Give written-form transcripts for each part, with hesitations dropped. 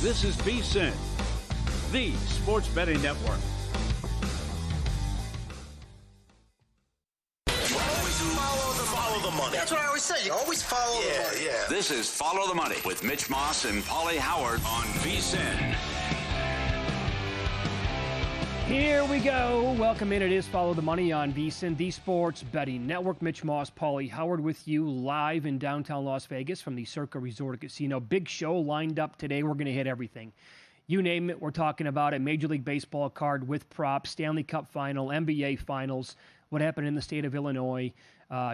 This is VSiN, the sports betting network. Follow the money. That's what I always say. You always follow the money. Yeah. This is Follow the Money with Mitch Moss and Paulie Howard on VSiN. Here we go. Welcome in. It is Follow the Money on VSiN, the sports betting network. Mitch Moss, Paulie Howard with you live in downtown Las Vegas from the Circa Resort and Casino. Big show lined up today. We're going to hit everything. You name it, we're talking about it. Major League Baseball card with props, Stanley Cup final, NBA finals, what happened in the state of Illinois.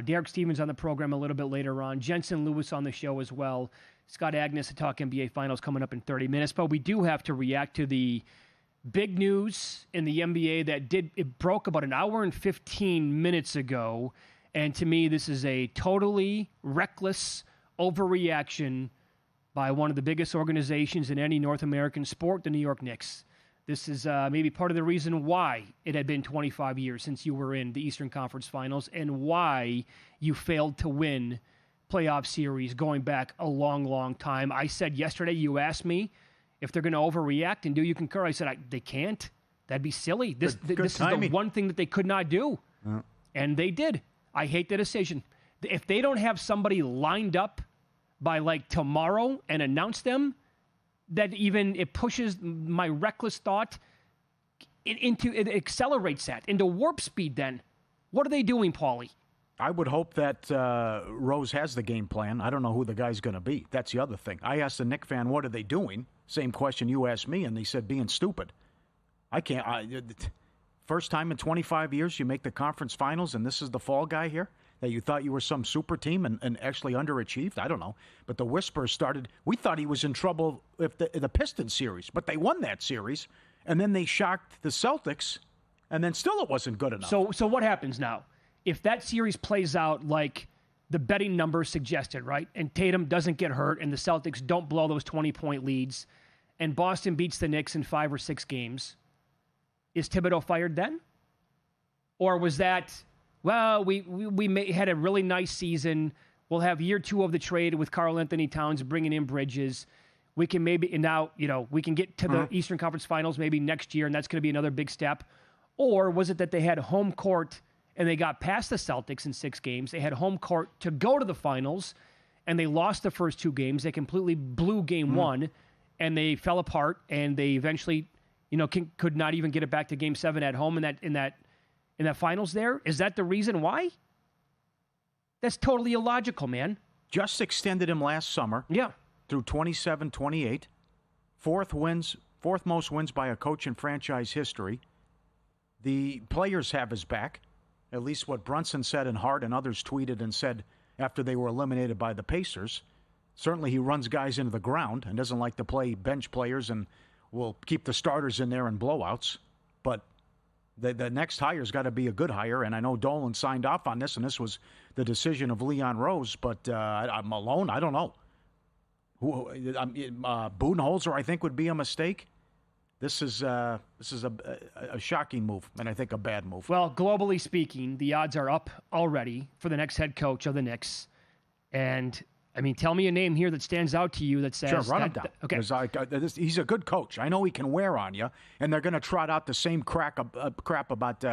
Derek Stevens on the program a little bit later on. Jensen Lewis on the show as well. Scott Agnes to talk NBA finals coming up in 30 minutes. But we do have to react to the big news in the NBA it broke about an hour and 15 minutes ago. And to me, this is a totally reckless overreaction by one of the biggest organizations in any North American sport, the New York Knicks. This is maybe part of the reason why it had been 25 years since you were in the Eastern Conference Finals and why you failed to win playoff series going back a long, long time. I said yesterday, you asked me if they're going to overreact, and do you concur? I said, they can't. That'd be silly. This is the one thing that they could not do. Yeah. And they did. I hate the decision. If they don't have somebody lined up by like tomorrow and announce them, that even it pushes my reckless thought it accelerates that into warp speed then. What are they doing, Paulie? I would hope that Rose has the game plan. I don't know who the guy's going to be. That's the other thing. I asked a Knick fan, what are they doing? Same question you asked me, and they said being stupid. I can't. First time in 25 years you make the conference finals, and this is the fall guy here? That you thought you were some super team and actually underachieved? I don't know. But the whispers started. We thought he was in trouble with the Pistons series, but they won that series, and then they shocked the Celtics, and then still it wasn't good enough. So what happens now? If that series plays out like the betting numbers suggested, right, and Tatum doesn't get hurt and the Celtics don't blow those 20-point leads and Boston beats the Knicks in 5 or 6 games, is Thibodeau fired then? Or was that, well, we had a really nice season. We'll have year 2 of the trade with Karl Anthony Towns bringing in Bridges. We can maybe, and now, we can get to the Eastern Conference Finals maybe next year, and that's going to be another big step. Or was it that they had home court and they got past the Celtics in 6 games? They had home court to go to the finals, and they lost the first 2 games. They completely blew game 1, and they fell apart, and they eventually, could not even get it back to game 7 at home in that finals there. Is that the reason why? That's totally illogical, man. Just extended him last summer. Yeah. Through 27-28. Fourth most wins by a coach in franchise history. The players have his back. At least what Brunson said and Hart and others tweeted and said after they were eliminated by the Pacers. Certainly he runs guys into the ground and doesn't like to play bench players and will keep the starters in there in blowouts. But the next hire's got to be a good hire, and I know Dolan signed off on this, and this was the decision of Leon Rose, but I'm alone. I don't know. Budenholzer, I think, would be a mistake. This is a shocking move, and I think a bad move. Well, globally speaking, the odds are up already for the next head coach of the Knicks. And, tell me a name here that stands out to you that says... Sure, run him down. Okay. He's a good coach. I know he can wear on you, and they're going to trot out the same crap about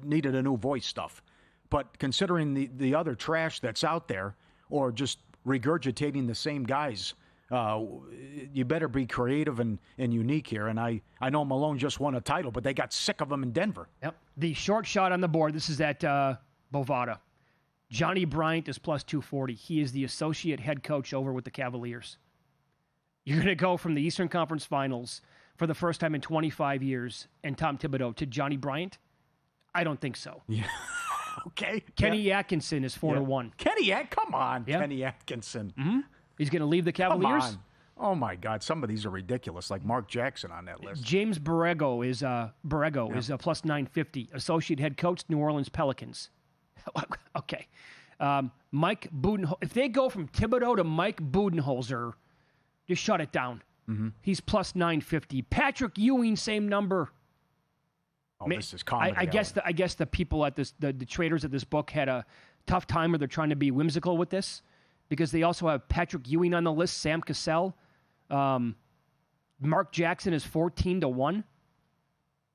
needed a new voice stuff. But considering the other trash that's out there, or just regurgitating the same guys... you better be creative and unique here. And I know Malone just won a title, but they got sick of him in Denver. Yep. The short shot on the board, this is at Bovada. Johnny Bryant is plus 240. He is the associate head coach over with the Cavaliers. You're going to go from the Eastern Conference Finals for the first time in 25 years and Tom Thibodeau to Johnny Bryant? I don't think so. Yeah. Okay. Kenny Atkinson is 4-1. Come on, yeah. Kenny Atkinson. Mm-hmm. He's going to leave the Cavaliers? Come on. Oh, my God. Some of these are ridiculous, like Mark Jackson on that list. James Borrego is plus 950. Associate head coach, New Orleans Pelicans. Okay. Mike Budenholzer. If they go from Thibodeau to Mike Budenholzer, just shut it down. Mm-hmm. He's plus 950. Patrick Ewing, same number. Oh, this is comedy. I guess the people at this, the traders of this book had a tough time, or they're trying to be whimsical with this, because they also have Patrick Ewing on the list, Sam Cassell. Mark Jackson is 14-1.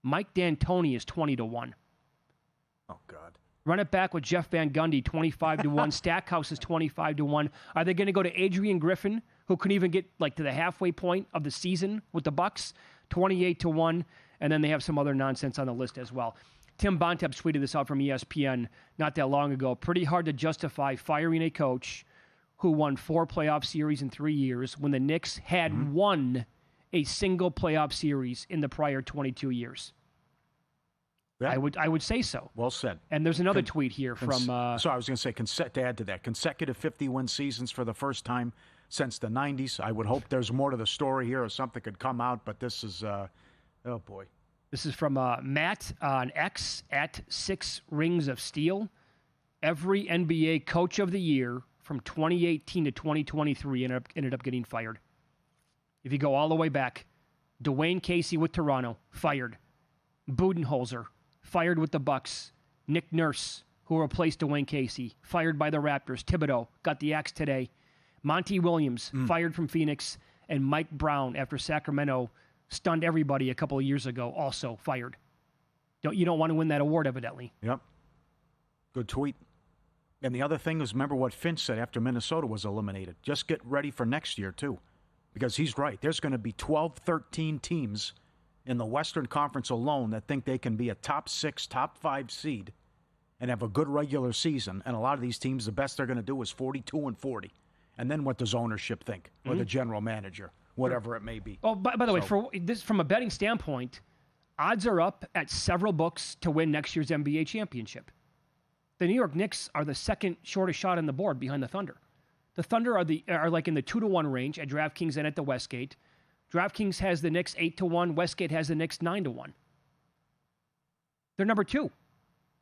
Mike D'Antoni is 20-1. Oh, God. Run it back with Jeff Van Gundy, 25-1. Stackhouse is 25-1. Are they going to go to Adrian Griffin, who couldn't even get to the halfway point of the season with the Bucks, 28-1? And then they have some other nonsense on the list as well. Tim Bontemps tweeted this out from ESPN not that long ago. Pretty hard to justify firing a coach who won 4 playoff series in 3 years when the Knicks had won a single playoff series in the prior 22 years. Yeah. I would say so. Well said. And there's another tweet here from... so I was going to say, to add to that, consecutive 50-win seasons for the first time since the 90s. I would hope there's more to the story here or something could come out, but this is... oh, boy. This is from Matt on X at 6 Rings of Steel. Every NBA Coach of the Year from 2018 to 2023 ended up getting fired. If you go all the way back, Dwayne Casey with Toronto, fired. Budenholzer, fired with the Bucks. Nick Nurse, who replaced Dwayne Casey, fired by the Raptors. Thibodeau got the axe today. Monty Williams, fired from Phoenix. And Mike Brown, after Sacramento stunned everybody a couple of years ago, also fired. You don't want to win that award, evidently. Yep. Good tweet. And the other thing is, remember what Finch said after Minnesota was eliminated. Just get ready for next year, too. Because he's right. There's going to be 12, 13 teams in the Western Conference alone that think they can be a top 6, top 5 seed and have a good regular season. And a lot of these teams, the best they're going to do is 42-40. And then what does ownership think? Or the general manager? Whatever it may be. Oh, by the way, from a betting standpoint, odds are up at several books to win next year's NBA championship. The New York Knicks are the second shortest shot on the board behind the Thunder. The Thunder are like in the 2-1 range at DraftKings and at the Westgate. DraftKings has the Knicks 8-1. Westgate has the Knicks 9-1. They're number 2.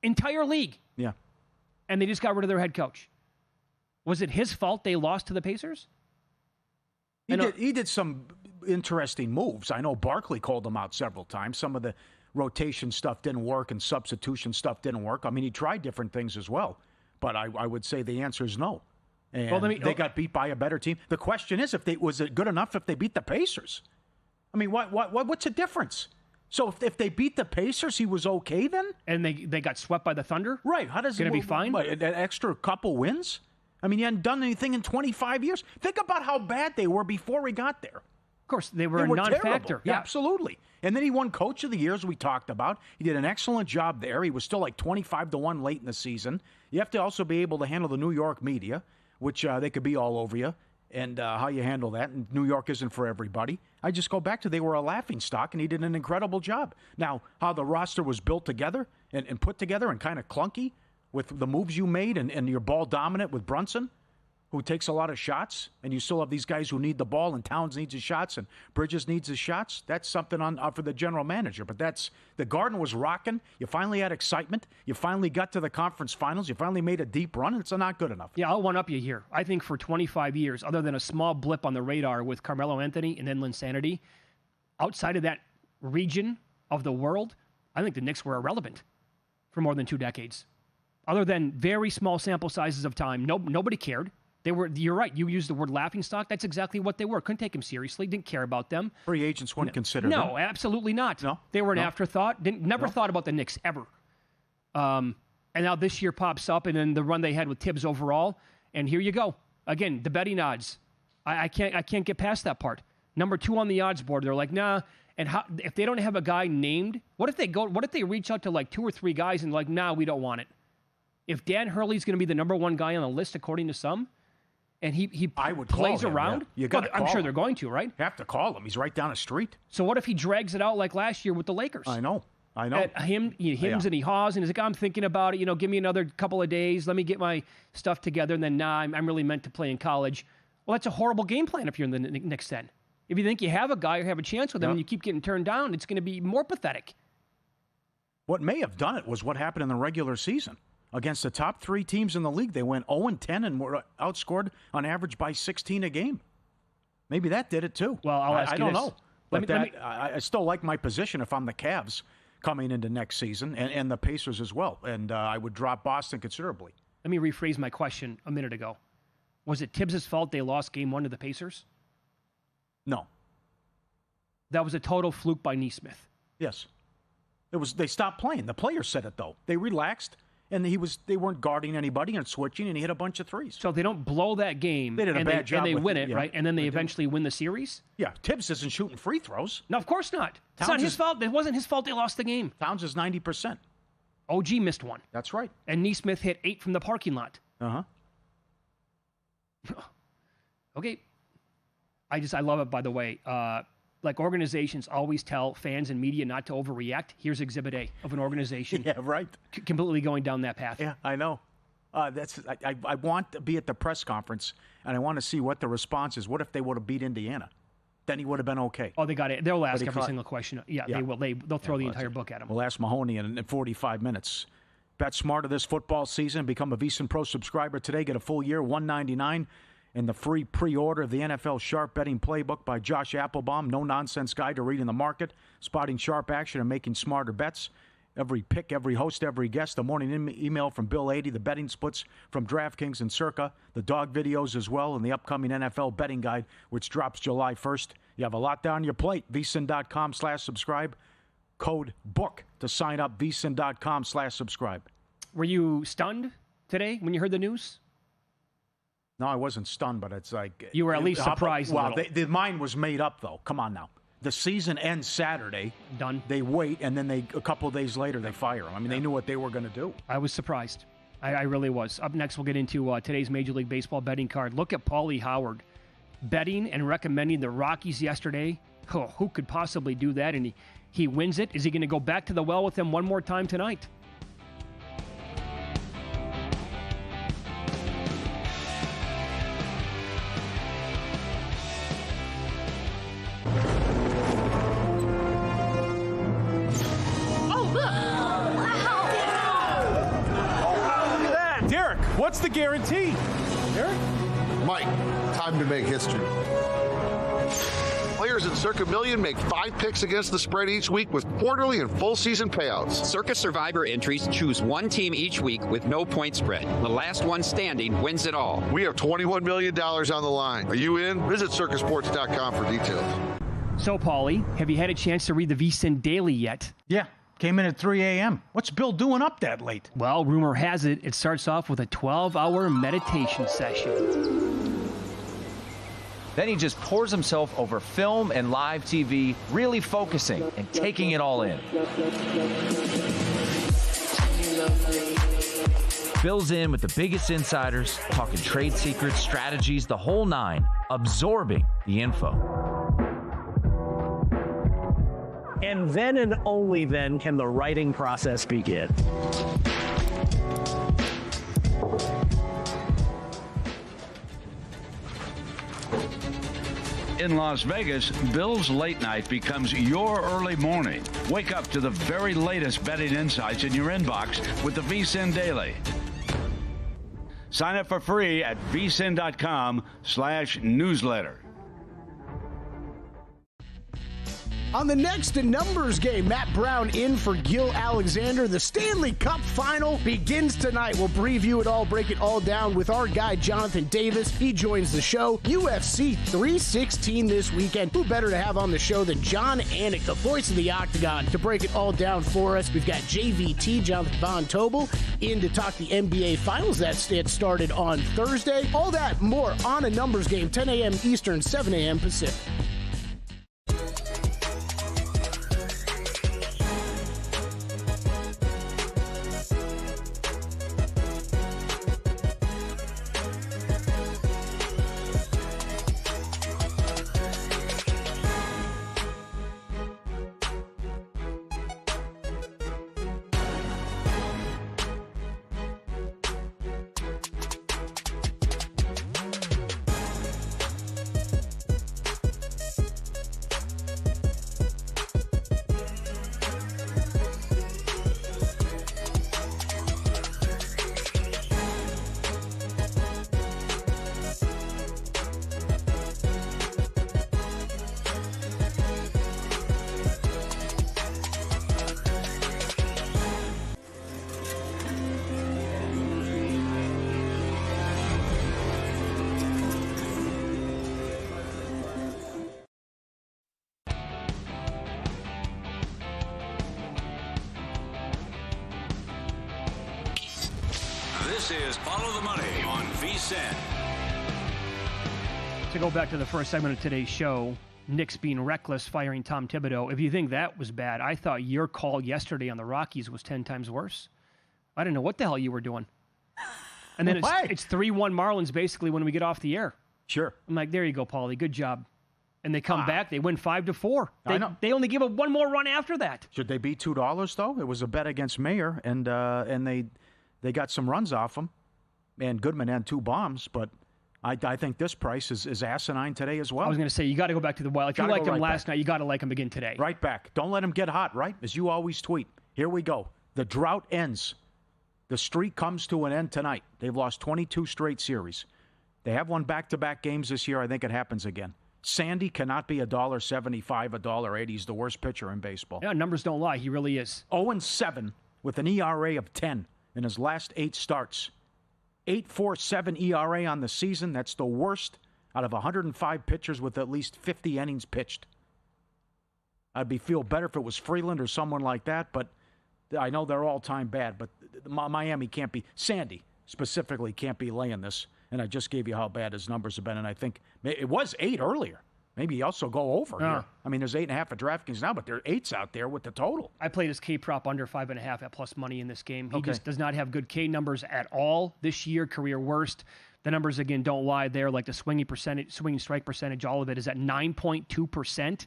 Entire league. Yeah. And they just got rid of their head coach. Was it his fault they lost to the Pacers? He did some interesting moves. I know Barkley called him out several times. Some of the rotation stuff didn't work and substitution stuff didn't work. I mean, he tried different things as well. But I would say the answer is no. And they got beat by a better team. The question is, was it good enough if they beat the Pacers? I mean, what's the difference? So if they beat the Pacers, he was okay then? And they got swept by the Thunder? Right. How does it be fine? An extra couple wins? I mean, you hadn't done anything in 25 years. Think about how bad they were before we got there. Of course, they were a non-factor. Yeah, absolutely. And then he won Coach of the Year, as we talked about. He did an excellent job there. He was still like 25-1 late in the season. You have to also be able to handle the New York media, which they could be all over you, and how you handle that. And New York isn't for everybody. I just go back to they were a laughingstock, and he did an incredible job. Now, how the roster was built together and put together and kind of clunky with the moves you made and your ball dominant with Brunson, who takes a lot of shots, and you still have these guys who need the ball, and Towns needs his shots, and Bridges needs his shots. That's something for the general manager. But the Garden was rocking. You finally had excitement. You finally got to the conference finals. You finally made a deep run, and it's not good enough. Yeah, I'll one-up you here. I think for 25 years, other than a small blip on the radar with Carmelo Anthony and then Linsanity, outside of that region of the world, I think the Knicks were irrelevant for more than 2 decades. Other than very small sample sizes of time, nobody cared. You're right. You used the word laughingstock. That's exactly what they were. Couldn't take them seriously. Didn't care about them. Free agents wouldn't consider them. No, absolutely not. No? They were an afterthought. Never thought about the Knicks ever. And now this year pops up, and then the run they had with Tibbs overall. And here you go. Again, the betting odds. I can't get past that part. Number 2 on the odds board. They're like, nah. And if they don't have a guy named, what if they reach out to like 2 or 3 guys and like, nah, we don't want it. If Dan Hurley's going to be the number 1 guy on the list, according to some, and he plays around, yeah. I'm sure they're going to, right? You have to call him. He's right down the street. So what if he drags it out like last year with the Lakers? I know. He hems and he haws and he's like, I'm thinking about it. Give me another couple of days. Let me get my stuff together. And then, I'm really meant to play in college. Well, that's a horrible game plan if you're in the Knicks then. If you think you have a guy or have a chance with him and you keep getting turned down, it's going to be more pathetic. What may have done it was what happened in the regular season. Against the top 3 teams in the league, they went 0-10 and were outscored on average by 16 a game. Maybe that did it too. Well, I'll ask you I don't this. know. But I still like my position if I'm the Cavs coming into next season, and the Pacers as well. And I would drop Boston considerably. Let me rephrase my question a minute ago. Was it Tibbs' fault they lost game 1 to the Pacers? No. That was a total fluke by Neesmith. Yes. They stopped playing. The players said it, though. They relaxed, and they weren't guarding anybody and switching, and he hit a bunch of threes. So if they don't blow that game, they did a bad job and they with win it, it, right? And then they eventually win the series? Yeah, Tibbs isn't shooting free throws. No, of course not. It's not his fault. It wasn't his fault they lost the game. Towns is 90%. OG missed one. That's right. And Neesmith hit 8 from the parking lot. Uh-huh. Okay. I love it, by the way. Like organizations always tell fans and media not to overreact. Here's Exhibit A of an organization. Yeah, right. Completely going down that path. Yeah, I know. I want to be at the press conference, and I want to see what the response is. What if they would have beat Indiana? Then he would have been okay. Oh, they got it. They'll ask every single question. Yeah, they will. They'll throw the entire book at him. We'll ask Mahoney in 45 minutes. Bet smarter this football season. Become a VSiN Pro subscriber today. Get a full year, $199. And the free pre-order of the NFL Sharp Betting Playbook by Josh Applebaum. No-nonsense guide to reading the market, spotting sharp action, and making smarter bets. Every pick, every host, every guest. A morning email from Bill 80. The betting splits from DraftKings and Circa. The dog videos as well. And the upcoming NFL betting guide, which drops July 1st. You have a lot down your plate. VSiN.com/subscribe. Code BOOK to sign up. VSiN.com/subscribe. Were you stunned today when you heard the news? No, I wasn't stunned, but it's like... You were at least surprised Well, the mind was made up, though. Come on now. The season ends Saturday. Done. They wait, and then a couple of days later, they fire him. I mean, they knew what they were going to do. I was surprised. I really was. Up next, we'll get into today's Major League Baseball betting card. Look at Paulie Howard betting and recommending the Rockies yesterday. Oh, who could possibly do that? And he wins it. Is he going to go back to the well with them one more time tonight? What's the guarantee? Eric? Mike, time to make history. Players in Circa Million make 5 picks against the spread each week with quarterly and full season payouts. Circa Survivor entries choose one team each week with no point spread. The last one standing wins it all. We have $21 million on the line. Are you in? Visit circasports.com for details. So, Paulie, have you had a chance to read the VSiN Daily yet? Yeah. Came in at 3 a.m. What's Bill doing up that late? Well, rumor has it, it starts off with a 12-hour meditation session. Then he just pours himself over film and live TV, really focusing and taking it all in. Bill's in with the biggest insiders, talking trade secrets, strategies, the whole nine, absorbing the info. And then and only then can the writing process begin. In Las Vegas, Bill's late night becomes your early morning. Wake up to the very latest betting insights in your inbox with the VSiN Daily. Sign up for free at vsin.com/newsletter. On the next numbers game, Matt Brown in for Gil Alexander. The Stanley Cup final begins tonight. We'll preview it all, break it all down with our guy, Jonathan Davis. He joins the show. UFC 316 this weekend. Who better to have on the show than John Anik, the voice of the Octagon, to break it all down for us. We've got JVT, Jonathan Von Tobel, in to talk the NBA Finals. That started on Thursday. All that more on a numbers game, 10 a.m. Eastern, 7 a.m. Pacific. This is Follow the Money on VSiN. To go back to the first segment of today's show, Knicks being reckless, firing Tom Thibodeau. If you think that was bad, I thought your call yesterday on the Rockies was 10 times worse. I didn't know what the hell you were doing. And then it's 3-1 Marlins basically when we get off the air. Sure. I'm like, there you go, Paulie. Good job. And they come back. They win 5-4. I know. They only give up one more run after that. Should they be $2 though? It was a bet against Mayer, and they got some runs off him, and Goodman had 2 bombs. But I think this price is asinine today as well. I was going to say you got to go back to the well. If you liked him last night, you got to like him again today. Right back. Don't let him get hot. Right, as you always tweet. Here we go. The drought ends. The streak comes to an end tonight. They've lost 22 straight series. They have won back-to-back games this year. I think it happens again. Sandy cannot be $1.75, $1.80. He's the worst pitcher in baseball. Yeah, numbers don't lie. He really is. 0-7 with an ERA of 10 in his last 8 starts. 8.47 ERA on the season. That's the worst out of 105 pitchers with at least 50 innings pitched. I'd feel better if it was Freeland or someone like that, but I know they're all-time bad. But Miami can't be, Sandy specifically can't be laying this. And I just gave you how bad his numbers have been, and I think it was 8 earlier. Maybe you also go over here. I mean, there's 8.5 at DraftKings now, but there are 8s out there with the total. I played his K prop under 5.5 at plus money in this game. He just does not have good K numbers at all this year, career worst. The numbers, again, don't lie there. Like the swinging strike percentage, all of it is at 9.2%.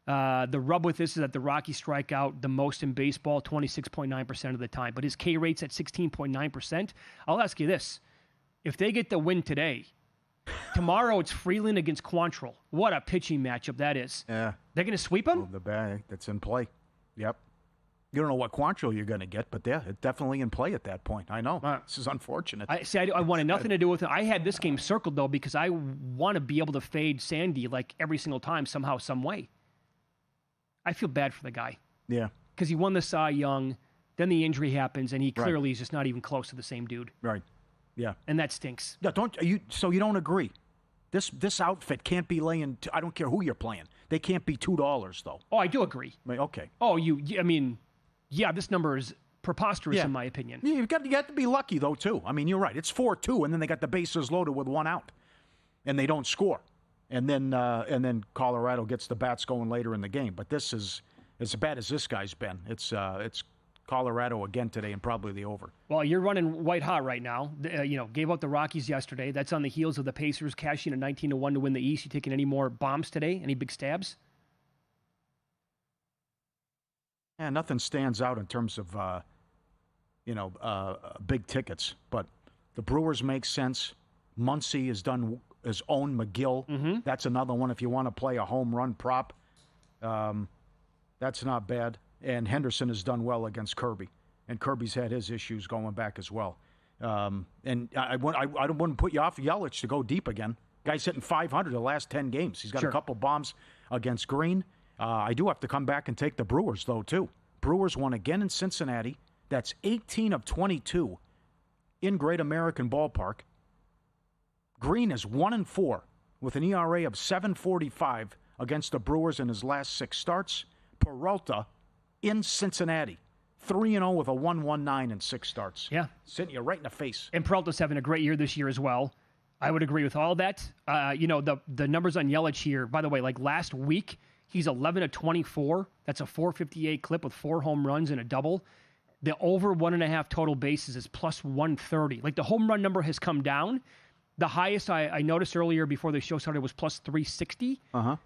The rub with this is that the Rockies strike out the most in baseball, 26.9% of the time. But his K rate's at 16.9%. I'll ask you this. If they get the win today, tomorrow it's Freeland against Quantrill. What a pitching matchup that is. Yeah. They're going to sweep him? The bag that's in play. Yep. You don't know what Quantrill you're going to get, but yeah, it's definitely in play at that point. I know. This is unfortunate. I wanted nothing to do with it. I had this game circled, though, because I want to be able to fade Sandy like every single time, somehow, some way. I feel bad for the guy. Yeah. Because he won the Cy Young, then the injury happens, and he clearly is just not even close to the same dude. Right. Yeah, and that stinks. Yeah, so you don't agree? This outfit can't be laying. I don't care who you're playing. They can't be $2 though. Oh, I do agree. Okay. Oh, this number is preposterous in my opinion. Yeah, you got to be lucky though too. I mean, you're right. It's 4-2, and then they got the bases loaded with 1 out, and they don't score, and then Colorado gets the bats going later in the game. But this is as bad as this guy's been. It's Colorado again today, and probably the over. Well, you're running white hot right now. Gave out the Rockies yesterday. That's on the heels of the Pacers cashing a 19-1 to win the East. You taking any more bombs today? Any big stabs? Yeah, nothing stands out in terms of big tickets. But the Brewers make sense. Muncy has done his own McGill. Mm-hmm. That's another one if you want to play a home run prop. That's not bad. And Henderson has done well against Kirby. And Kirby's had his issues going back as well. And I wouldn't put you off Yelich to go deep again. Guy's hitting 500 the last 10 games. He's got a couple bombs against Green. I do have to come back and take the Brewers, though, too. Brewers won again in Cincinnati. That's 18 of 22 in Great American Ballpark. Green is 1-4 with an ERA of 7.45 against the Brewers in his last 6 starts. Peralta in Cincinnati, 3-0 with a 1.19 in 6 starts. Yeah. Sitting you right in the face. And Peralta's having a great year this year as well. I would agree with all that. The numbers on Yelich here, by the way, like last week, he's 11 of 24. That's a 458 clip with 4 home runs and a double. The over 1.5 total bases is plus 130. Like the home run number has come down. The highest I noticed earlier before the show started was plus 360.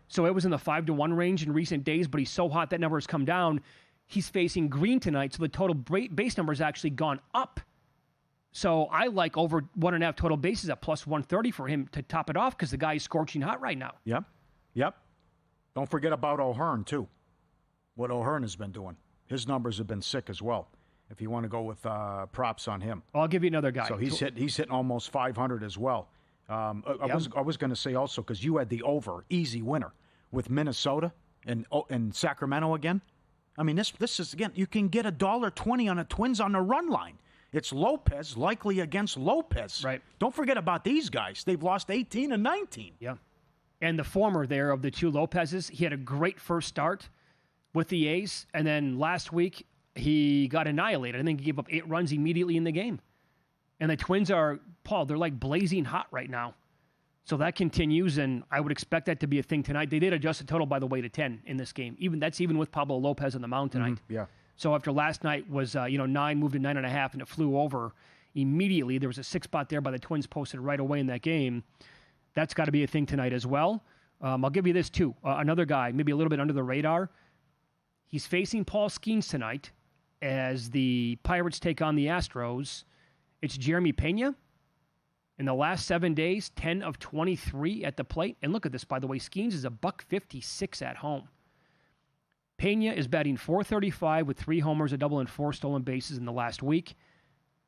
So it was in the 5-1 range in recent days, but he's so hot that number has come down. He's facing Green tonight, so the total base number has actually gone up. So I like over 1.5 total bases at plus 130 for him to top it off because the guy is scorching hot right now. Yep. Don't forget about O'Hearn, too. What O'Hearn has been doing. His numbers have been sick as well, if you want to go with props on him. I'll give you another guy. So he's hitting almost 500 as well. I was going to say also, because you had the over, easy winner, with Minnesota and Sacramento again. I mean, this is, again, you can get $1.20 on a Twins on the run line. It's Lopez, likely against Lopez. Right. Don't forget about these guys. They've lost 18 and 19. Yeah. And the former there of the 2 Lopez's, he had a great first start with the A's, and then last week he got annihilated. I think he gave up 8 runs immediately in the game. And the Twins are, Paul, they're like blazing hot right now. So that continues, and I would expect that to be a thing tonight. They did adjust the total, by the way, to 10 in this game. That's even with Pablo Lopez on the mound tonight. Yeah. So after last night was 9, moved to 9.5, and it flew over immediately. There was a 6 spot there by the Twins posted right away in that game. That's got to be a thing tonight as well. I'll give you this too. Another guy, maybe a little bit under the radar. He's facing Paul Skeens tonight as the Pirates take on the Astros. It's Jeremy Pena. In the last 7 days, 10 of 23 at the plate. And look at this, by the way. Skeens is a $156 at home. Pena is batting .435 with 3 homers, a double, and 4 stolen bases in the last week.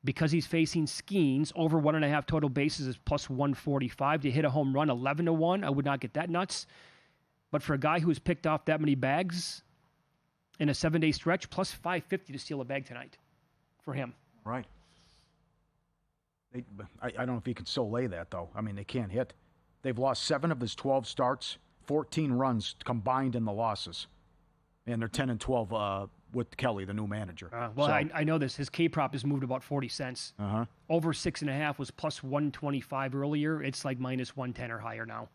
Because he's facing Skeens, over 1.5 total bases is plus 145. To hit a home run, 11-1. I would not get that nuts. But for a guy who's picked off that many bags in a 7-day stretch, plus 550 to steal a bag tonight for him. Right. I don't know if he can still lay that, though. I mean, they can't hit. They've lost 7 of his 12 starts, 14 runs combined in the losses. And they're 10-12 with Kelly, the new manager. I know this. His K-prop has moved about 40 cents. Over 6.5 was plus 125 earlier. It's like minus 110 or higher now.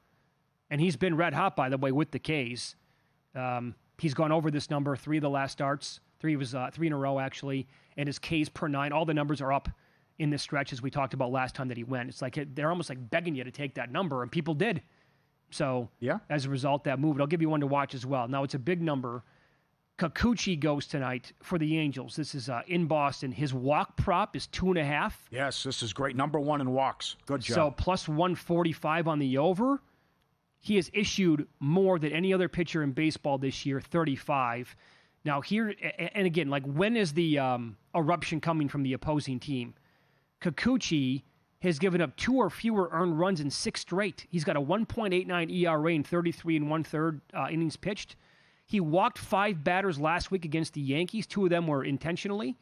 And he's been red hot, by the way, with the Ks. He's gone over this number 3 of the last starts. 3 in a row, actually. And his Ks per 9, all the numbers are up in this stretch, as we talked about last time that he went. It's like they're almost like begging you to take that number, and people did. So yeah, as a result, that moved. I'll give you one to watch as well. Now, it's a big number. Kikuchi goes tonight for the Angels. This is in Boston. His walk prop is 2.5. Yes, this is great. Number 1 in walks. Good job. So plus 145 on the over. He has issued more than any other pitcher in baseball this year, 35. Now here, and again, like when is the eruption coming from the opposing team? Kikuchi has given up 2 or fewer earned runs in 6 straight. He's got a 1.89 ERA in 33 1/3 innings pitched. He walked 5 batters last week against the Yankees. 2 of them were intentionally.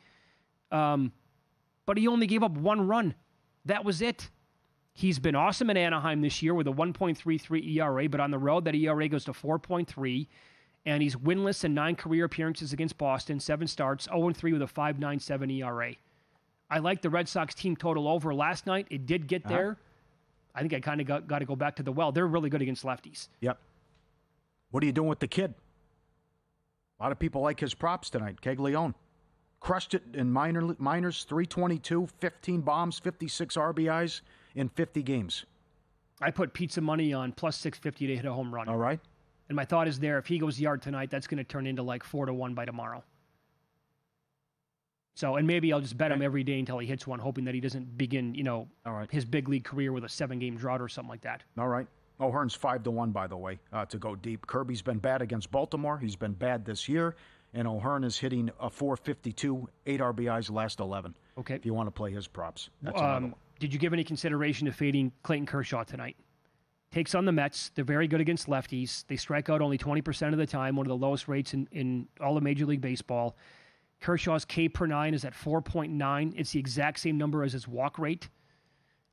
But he only gave up 1 run. That was it. He's been awesome in Anaheim this year with a 1.33 ERA, but on the road, that ERA goes to 4.3. And he's winless in 9 career appearances against Boston, 7 starts, 0-3 with a 5.97 ERA. I like the Red Sox team total over last night. It did get there. I think I kind of got to go back to the well. They're really good against lefties. Yep. What are you doing with the kid? A lot of people like his props tonight. Caglione. Crushed it in minors, 322, 15 bombs, 56 RBIs in 50 games. I put pizza money on plus 650 to hit a home run. All right. And my thought is there, if he goes yard tonight, that's going to turn into like 4-1 by tomorrow. So, and maybe I'll just bet him every day until he hits one, hoping that he doesn't begin, his big league career with a 7-game drought or something like that. All right. O'Hearn's 5-1, by the way, to go deep. Kirby's been bad against Baltimore. He's been bad this year. And O'Hearn is hitting a 452, 8 RBIs last 11. Okay. If you want to play his props. That's another one. Did you give any consideration to fading Clayton Kershaw tonight? Takes on the Mets. They're very good against lefties. They strike out only 20% of the time, one of the lowest rates in all of Major League Baseball. Kershaw's K per 9 is at 4.9. It's the exact same number as his walk rate.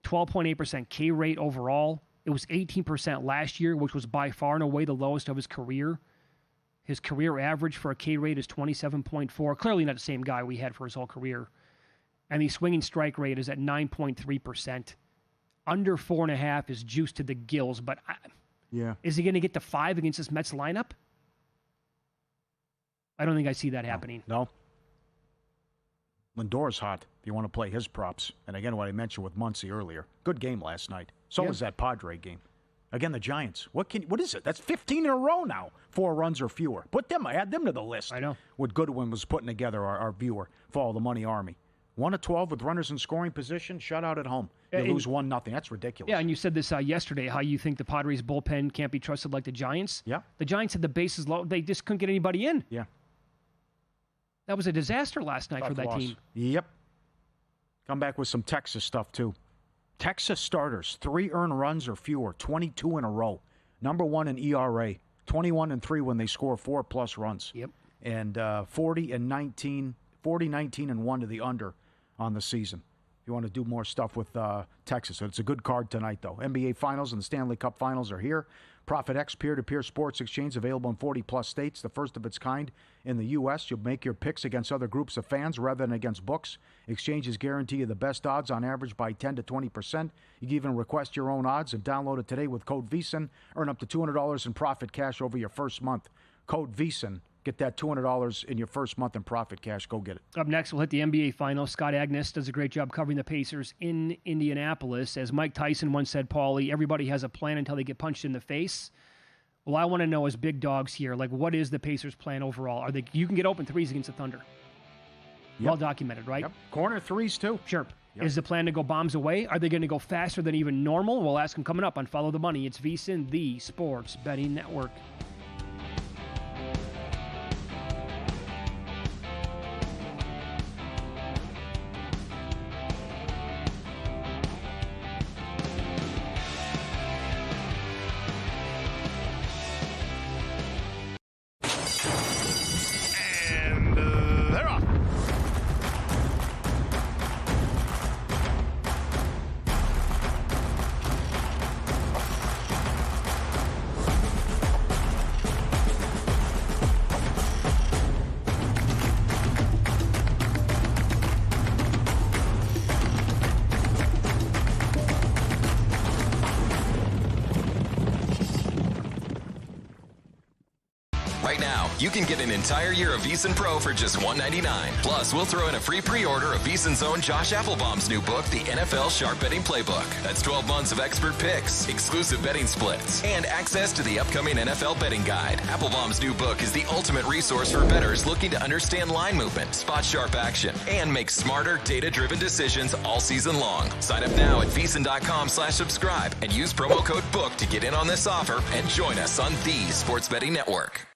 12.8% K rate overall. It was 18% last year, which was by far and away the lowest of his career. His career average for a K rate is 27.4. Clearly not the same guy we had for his whole career. And the swinging strike rate is at 9.3%. Under 4.5 is juiced to the gills, but is he going to get to 5 against this Mets lineup? I don't think I see that happening. No. Lindor's hot if you want to play his props. And again, what I mentioned with Muncy earlier. Good game last night. So was that Padre game. Again, the Giants. What is it? That's 15 in a row now. 4 runs or fewer. Add them to the list. I know. What Goodwin was putting together, our viewer, Follow the Money Army. 1 of 12 with runners in scoring position, shutout at home. You lose 1-0. That's ridiculous. Yeah, and you said this yesterday, how you think the Padres' bullpen can't be trusted like the Giants. Yeah. The Giants had the bases low. They just couldn't get anybody in. Yeah. That was a disaster last night Tough for that loss. team. Yep. Come back with some Texas stuff, too. Texas starters, 3 earned runs or fewer, 22 in a row. Number 1 in ERA, 21-3 when they score 4+ runs. Yep. And 40-19 and 1 to the under on the season. If you want to do more stuff with Texas. So it's a good card tonight, though. NBA Finals and the Stanley Cup Finals are here. ProfitX peer-to-peer sports exchange available in 40-plus states, the first of its kind in the U.S. You'll make your picks against other groups of fans rather than against books. Exchanges guarantee you the best odds on average by 10 to 20%. You can even request your own odds and download it today with code VSiN. Earn up to $200 in profit cash over your first month. Code VSiN. Get that $200 in your first month in profit cash. Go get it. Up next, we'll hit the NBA Finals. Scott Agnes does a great job covering the Pacers in Indianapolis. As Mike Tyson once said, Paulie, everybody has a plan until they get punched in the face. Well, I want to know as big dogs here, like, what is the Pacers' plan overall? You can get open threes against the Thunder. Yep. Well documented, right? Yep. Corner threes, too. Sure. Yep. Is the plan to go bombs away? Are they going to go faster than even normal? We'll ask them coming up on Follow the Money. It's VSiN, the Sports Betting Network. You can get an entire year of VSiN Pro for just $1.99. Plus, we'll throw in a free pre-order of VSiN's own Josh Applebaum's new book, The NFL Sharp Betting Playbook. That's 12 months of expert picks, exclusive betting splits, and access to the upcoming NFL betting guide. Applebaum's new book is the ultimate resource for bettors looking to understand line movement, spot sharp action, and make smarter, data-driven decisions all season long. Sign up now at VSiN.com/subscribe and use promo code BOOK to get in on this offer and join us on the Sports Betting Network.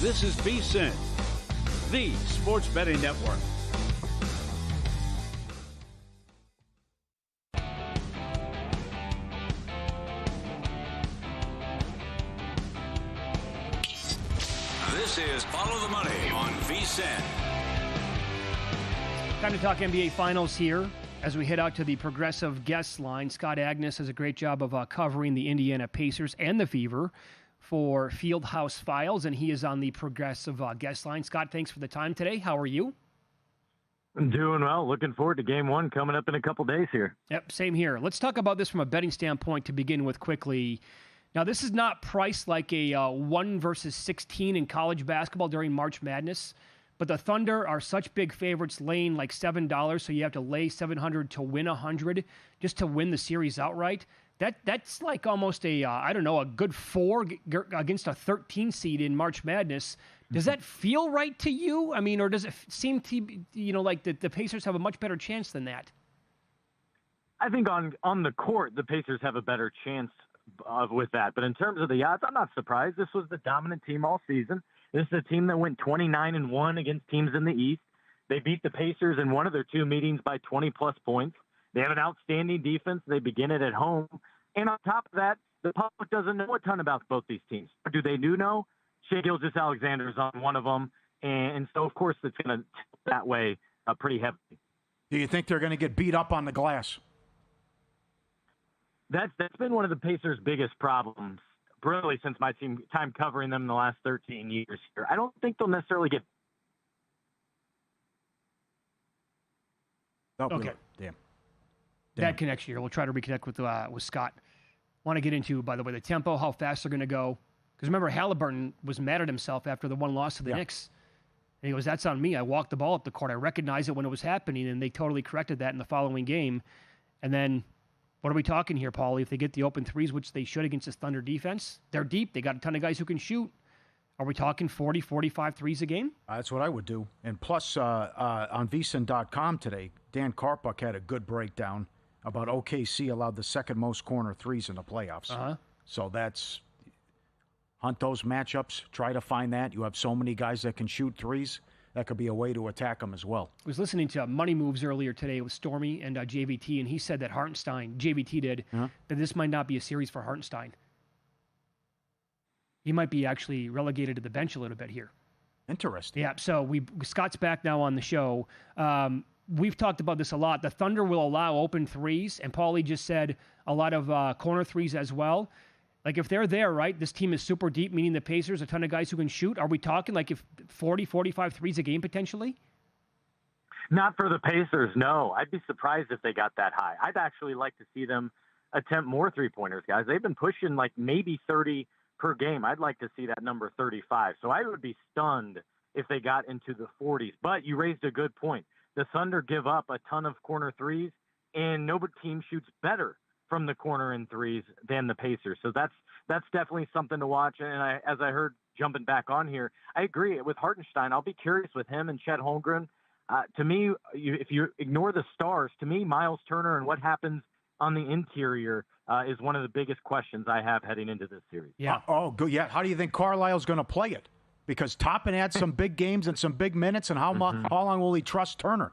This is VSiN, the sports betting network. This is Follow the Money on VSiN. Time to talk NBA Finals here as we head out to the Progressive guest line. Scott Agnes does a great job of covering the Indiana Pacers and the Fever for Fieldhouse Files, and he is on the Progressive guest line. Scott, thanks for the time today. How are you? I'm doing well. Looking forward to game one coming up in a couple days here. Yep, same here. Let's talk about this from a betting standpoint to begin with quickly. Now, this is not priced like a 1 versus 16 in college basketball during March Madness, but the Thunder are such big favorites, laying like $7, so you have to lay $700 to win $100 just to win the series outright. That's like almost a good 4 against a 13 seed in March Madness. Does that feel right to you? I mean, or does it seem to like the Pacers have a much better chance than that? I think on the court, the Pacers have a better chance with that. But in terms of the odds, I'm not surprised. This was the dominant team all season. This is a team that went 29-1 against teams in the East. They beat the Pacers in one of their 2 meetings by 20-plus points. They have an outstanding defense. They begin it at home. And on top of that, the public doesn't know a ton about both these teams. Or do they know? Shai Gilgeous-Alexander is on one of them. And so, of course, it's going to that way pretty heavily. Do you think they're going to get beat up on the glass? That's been one of the Pacers' biggest problems, really, since my time covering them in the last 13 years here. I don't think they'll necessarily get. Oh, okay. Damn. Bad connection here. We'll try to reconnect with Scott. Want to get into, by the way, the tempo, how fast they're going to go. Because remember, Halliburton was mad at himself after the one loss to the Knicks. And he goes, "That's on me. I walked the ball up the court. I recognized it when it was happening," and they totally corrected that in the following game. And then, what are we talking here, Paulie? If they get the open threes, which they should against this Thunder defense, they're deep. They got a ton of guys who can shoot. Are we talking 40, 45 threes a game? That's what I would do. And plus, on VSiN.com today, Dan Karpuk had a good breakdown about OKC allowed the second most corner threes in the playoffs. So that's hunt those matchups, try to find that. You have so many guys that can shoot threes. That could be a way to attack them as well. I was listening to Money Moves earlier today with Stormy and JVT, and he said that Hartenstein, JVT did, that this might not be a series for Hartenstein. He might be actually relegated to the bench a little bit here. Interesting. Yeah, so Scott's back now on the show. We've talked about this a lot. The Thunder will allow open threes, and Paulie just said a lot of corner threes as well. Like, if they're there, right, this team is super deep, meaning the Pacers, a ton of guys who can shoot. Are we talking like if 40, 45 threes a game potentially? Not for the Pacers, no. I'd be surprised if they got that high. I'd actually like to see them attempt more three-pointers, guys. They've been pushing like maybe 30 per game. I'd like to see that number 35. So I would be stunned if they got into the 40s. But you raised a good point. The Thunder give up a ton of corner threes, and no team shoots better from the corner in threes than the Pacers. So that's definitely something to watch. And as I heard jumping back on here, I agree with Hartenstein. I'll be curious with him and Chet Holmgren. To me, if you ignore the stars, to me, Miles Turner and what happens on the interior is one of the biggest questions I have heading into this series. Yeah. Good. Yeah. How do you think Carlisle's going to play it? Because Toppin had some big games and some big minutes, and how long will he trust Turner?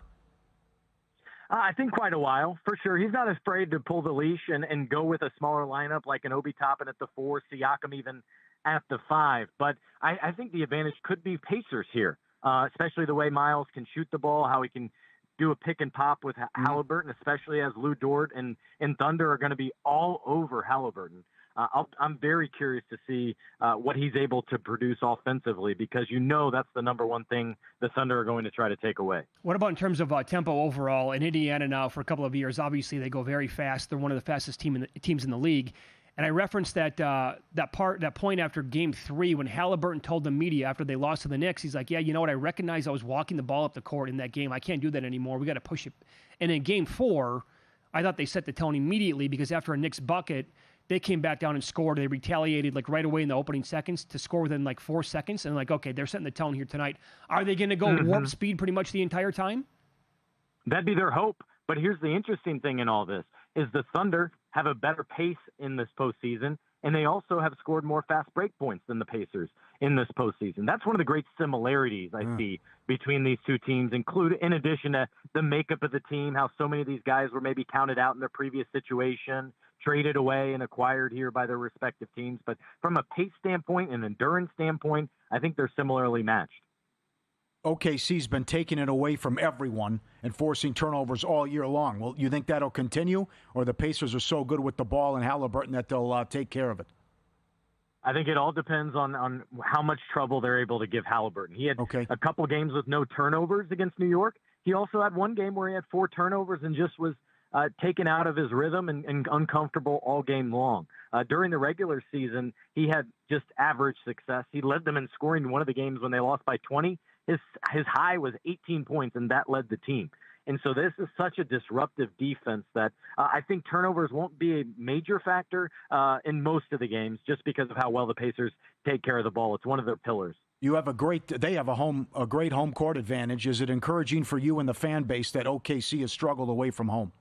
I think quite a while, for sure. He's not afraid to pull the leash and go with a smaller lineup like an Obi Toppin at the 4, Siakam even at the 5. But I think the advantage could be Pacers here, especially the way Miles can shoot the ball, how he can do a pick and pop with Halliburton, especially as Lou Dort and Thunder are going to be all over Halliburton. I'm very curious to see what he's able to produce offensively, because that's the number one thing the Thunder are going to try to take away. What about in terms of tempo overall? In Indiana now for a couple of years, obviously they go very fast. They're one of the fastest teams in the league. And I referenced that point after Game 3 when Halliburton told the media after they lost to the Knicks, he's like, "Yeah, you know what? I recognize I was walking the ball up the court in that game. I can't do that anymore. We got to push it." And in Game 4, I thought they set the tone immediately, because after a Knicks bucket, they came back down and scored. They retaliated like right away in the opening seconds to score within like 4 seconds. And okay, they're setting the tone here tonight. Are they going to go warp speed pretty much the entire time? That'd be their hope. But here's the interesting thing in all this is the Thunder have a better pace in this postseason, and they also have scored more fast break points than the Pacers. in this postseason. That's one of the great similarities I see between these two teams, in addition to the makeup of the team, how so many of these guys were maybe counted out in their previous situation, traded away and acquired here by their respective teams. But from a pace standpoint and endurance standpoint, I think they're similarly matched. OKC's been taking it away from everyone and forcing turnovers all year long. Well, you think that'll continue, or the Pacers are so good with the ball and Halliburton that they'll take care of it? I think it all depends on how much trouble they're able to give Halliburton. He had a couple games with no turnovers against New York. He also had one game where he had 4 turnovers and just was taken out of his rhythm and uncomfortable all game long. During the regular season, he had just average success. He led them in scoring in one of the games when they lost by 20. His high was 18 points, and that led the team. And so this is such a disruptive defense that I think turnovers won't be a major factor in most of the games just because of how well the Pacers take care of the ball. It's one of their pillars. They have a great home court advantage. Is it encouraging for you and the fan base that OKC has struggled away from home?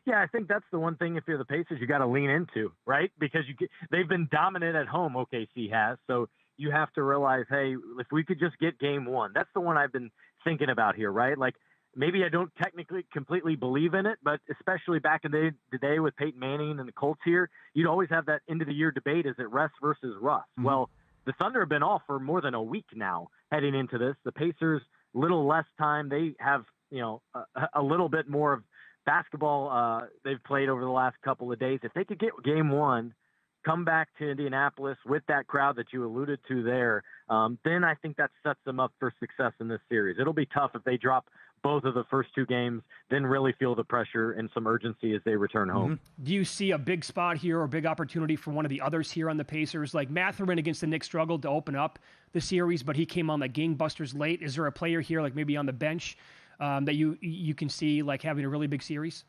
Yeah, I think that's the one thing if you're the Pacers you got to lean into, right? Because they've been dominant at home, OKC has. So you have to realize, hey, if we could just get game one, that's the one I've been thinking about here, right? Like maybe I don't technically completely believe in it, but especially back in the day with Peyton Manning and the Colts here, you'd always have that end of the year debate. Is it rest versus rust? Mm-hmm. Well, the Thunder have been off for more than a week now heading into this. The Pacers, little less time. They have, a little bit more of basketball they've played over the last couple of days. If they could get game one, come back to Indianapolis with that crowd that you alluded to there, then I think that sets them up for success in this series. It'll be tough if they drop both of the first 2 games, then really feel the pressure and some urgency as they return home. Mm-hmm. Do you see a big spot here or big opportunity for one of the others here on the Pacers? Like Mathurin against the Knicks struggled to open up the series, but he came on like gangbusters late. Is there a player here, like maybe on the bench, that you can see like having a really big series?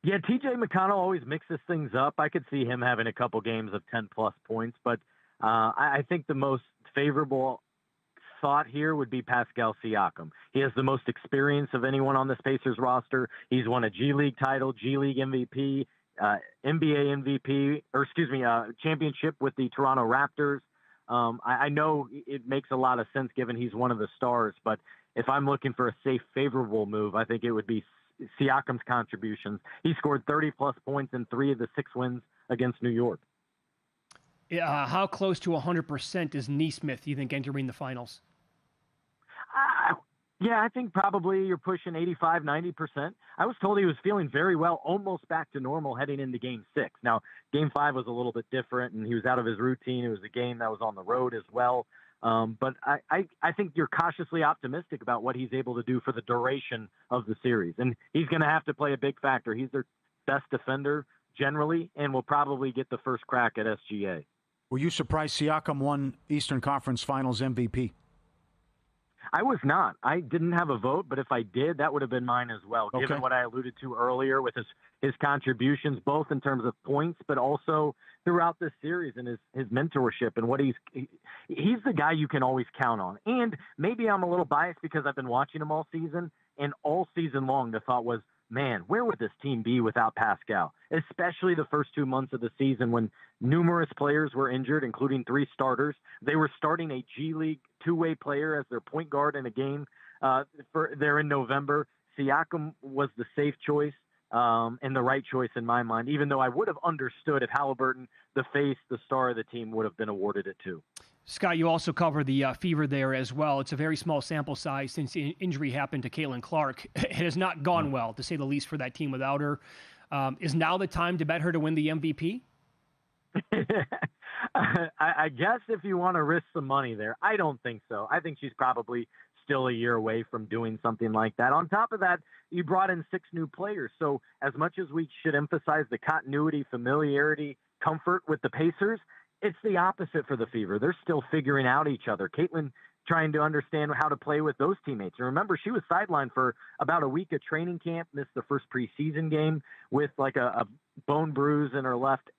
Yeah, T.J. McConnell always mixes things up. I could see him having a couple games of 10-plus points, but I think the most favorable thought here would be Pascal Siakam. He has the most experience of anyone on this Pacers roster. He's won a G League title, G League MVP, NBA MVP, championship with the Toronto Raptors. I know it makes a lot of sense given he's one of the stars, but if I'm looking for a safe, favorable move, I think it would be Siakam's contributions. He scored 30-plus points in 3 of the 6 wins against New York. How close to 100% is Nesmith, you think, entering the finals? Yeah, I think probably you're pushing 85, 90%. I was told he was feeling very well, almost back to normal heading into Game 6. Now, Game 5 was a little bit different, and he was out of his routine. It was a game that was on the road as well. But I think you're cautiously optimistic about what he's able to do for the duration of the series. And he's going to have to play a big factor. He's their best defender generally and will probably get the first crack at SGA. Were you surprised Siakam won Eastern Conference Finals MVP? I was not. I didn't have a vote, but if I did, that would have been mine as well, given what I alluded to earlier with his contributions, both in terms of points, but also throughout this series and his mentorship and what he's the guy you can always count on. And maybe I'm a little biased because I've been watching him all season, and all season long the thought was, man, where would this team be without Pascal? Especially the first 2 months of the season when numerous players were injured, including 3 starters. They were starting a G League 2-way player as their point guard in a game there in November. Siakam was the safe choice and the right choice in my mind, even though I would have understood if Halliburton, the face, the star of the team, would have been awarded it too. Scott, you also cover the Fever there as well. It's a very small sample size since the injury happened to Caitlin Clark. It has not gone well, to say the least, for that team without her. Is now the time to bet her to win the MVP? I guess if you want to risk some money there, I don't think so. I think she's probably still a year away from doing something like that. On top of that, you brought in 6 new players. So as much as we should emphasize the continuity, familiarity, comfort with the Pacers, it's the opposite for the Fever. They're still figuring out each other. Caitlin trying to understand how to play with those teammates. And remember, she was sidelined for about a week of training camp, missed the first preseason game with like a bone bruise in her left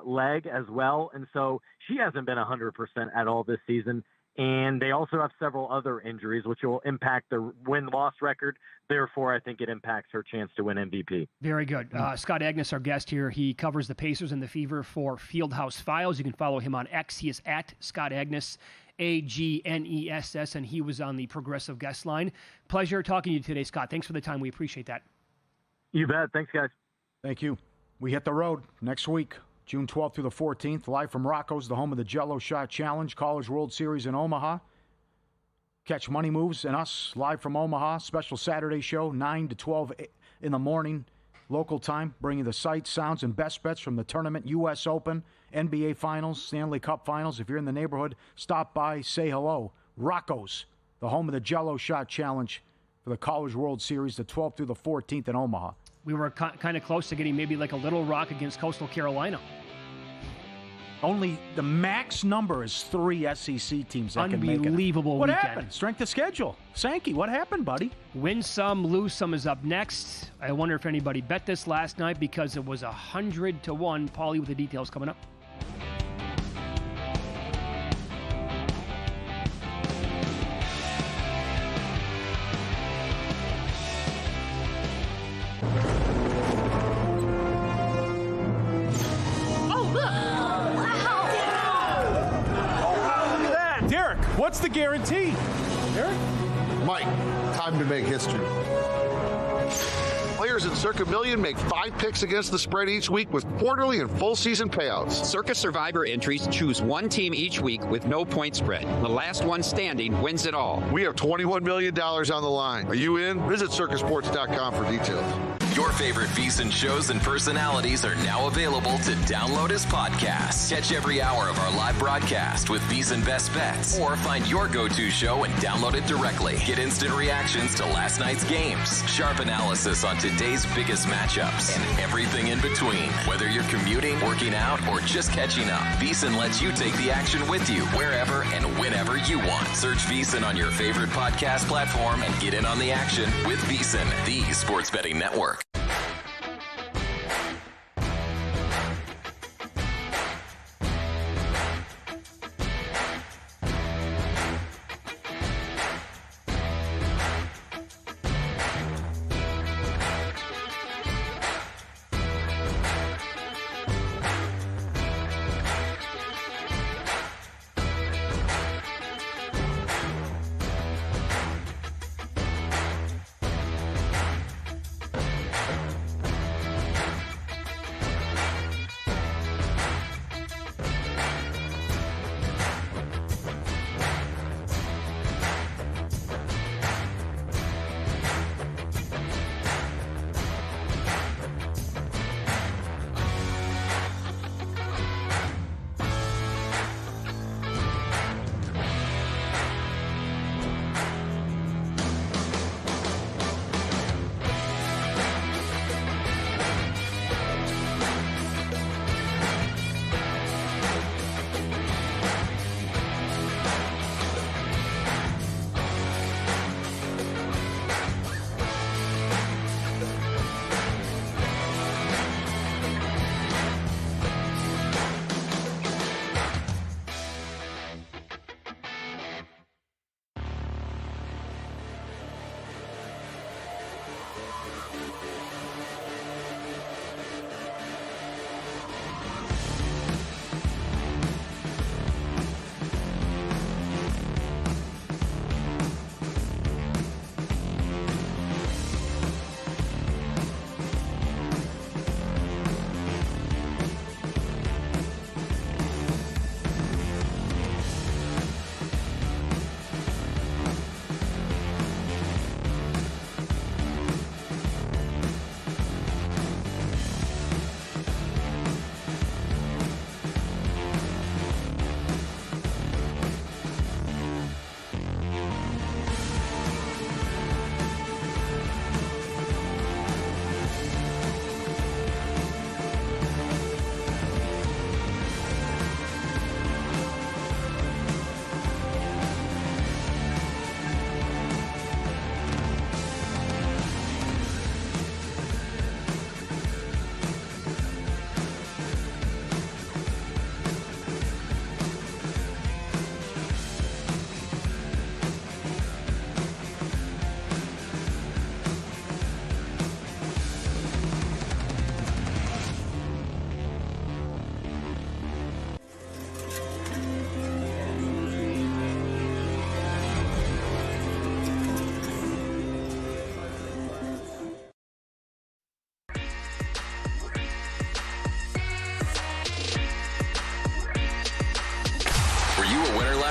leg as well. And so she hasn't been 100% at all this season. And they also have several other injuries, which will impact the win-loss record. Therefore, I think it impacts her chance to win MVP. Very good. Scott Agnes, our guest here, he covers the Pacers and the Fever for Fieldhouse Files. You can follow him on X. He is at Scott Agnes, AGNESS, and he was on the Progressive Guest Line. Pleasure talking to you today, Scott. Thanks for the time. We appreciate that. You bet. Thanks, guys. Thank you. We hit the road next week. June 12th through the 14th, live from Rocco's, the home of the Jell-O Shot Challenge, College World Series in Omaha. Catch Money Moves and us live from Omaha. Special Saturday show, 9 to 12 in the morning, local time, bringing the sights, sounds, and best bets from the tournament, U.S. Open, NBA Finals, Stanley Cup Finals. If you're in the neighborhood, stop by, say hello. Rocco's, the home of the Jell-O Shot Challenge for the College World Series, the 12th through the 14th in Omaha. We were kind of close to getting maybe like a Little Rock against Coastal Carolina. Only the max number is 3 SEC teams that can make it. Unbelievable What weekend. happened? Strength of schedule. Sankey, what happened, buddy? Win some, lose some is up next. I wonder if anybody bet this last night because it was 100-1. Paulie with the details coming up. What's the guarantee? Eric? Mike, time to make history. Players in Circa Million make 5 picks against the spread each week with quarterly and full season payouts. Circa Survivor entries choose one team each week with no point spread. The last one standing wins it all. We have $21 million on the line. Are you in? Visit circasports.com for details. Your favorite VSiN shows and personalities are now available to download as podcasts. Catch every hour of our live broadcast with VSiN Best Bets, or find your go-to show and download it directly. Get instant reactions to last night's games, sharp analysis on today's biggest matchups, and everything in between. Whether you're commuting, working out, or just catching up, VSiN lets you take the action with you wherever and whenever you want. Search VSiN on your favorite podcast platform and get in on the action with VSiN, the sports betting network.